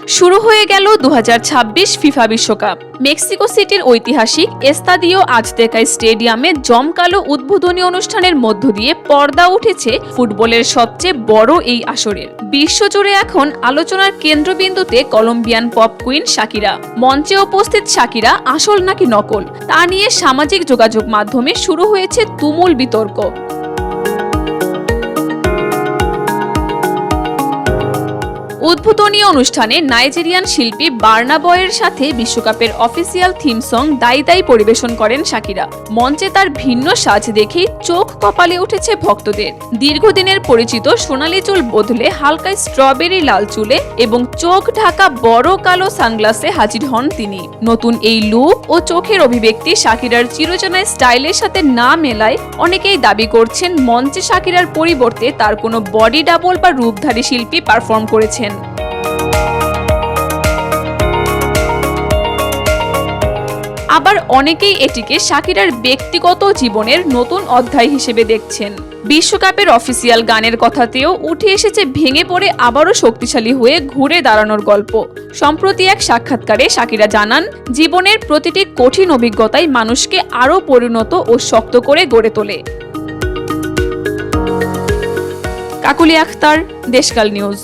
শুরু হয়ে গেল 2026 ফিফা বিশ্বকাপ। মেক্সিকো সিটির ঐতিহাসিক এস্তাদিও আজতেকা স্টেডিয়ামে জমকালো উদ্বোধনী অনুষ্ঠানের মধ্য দিয়ে পর্দা উঠেছে ফুটবলের সবচেয়ে বড় এই আসরের। বিশ্বজুড়ে এখন আলোচনার কেন্দ্রবিন্দুতে কলম্বিয়ান পপ কুইন শাকিরা। মঞ্চে উপস্থিত শাকিরা আসল নাকি নকল তা নিয়ে সামাজিক যোগাযোগ মাধ্যমে শুরু হয়েছে তুমুল বিতর্ক। উদ্বোধনী অনুষ্ঠানে নাইজেরিয়ান শিল্পী বার্না বয়ের সাথে বিশ্বকাপের অফিসিয়াল থিম সং দাই দাই পরিবেশন করেন শাকিরা। মঞ্চে তার ভিন্ন সাজ দেখেই চোখ কপালে উঠেছে ভক্তদের। দীর্ঘদিনের পরিচিত সোনালী চুল বদলে হালকা স্ট্রবেরি লাল চুলে এবং চোখ ঢাকা বড় কালো সানগ্লাসে হাজির হন তিনি। নতুন এই লুক ও চোখের অভিব্যক্তি শাকিরার চিরচেনা স্টাইলের সাথে না মেলায় অনেকেই দাবি করছেন মঞ্চে শাকিরার পরিবর্তে তার কোনো বডি ডাবল বা রূপধারী শিল্পী পারফর্ম করেছেন। আবার অনেকেই এটিকে শাকিরার ব্যক্তিগত জীবনের নতুন অধ্যায় হিসেবে দেখছেন। বিশ্বকাপের অফিসিয়াল গানের কথাতেও উঠে এসেছে ভেঙে পড়ে আবারও শক্তিশালী হয়ে ঘুরে দাঁড়ানোর গল্প। সম্প্রতি এক সাক্ষাৎকারে শাকিরা জানান, জীবনের প্রতিটি কঠিন অভিজ্ঞতাই মানুষকে আরও পরিণত ও শক্ত করে গড়ে তোলে। কাকুলি আখতার, দেশকাল নিউজ।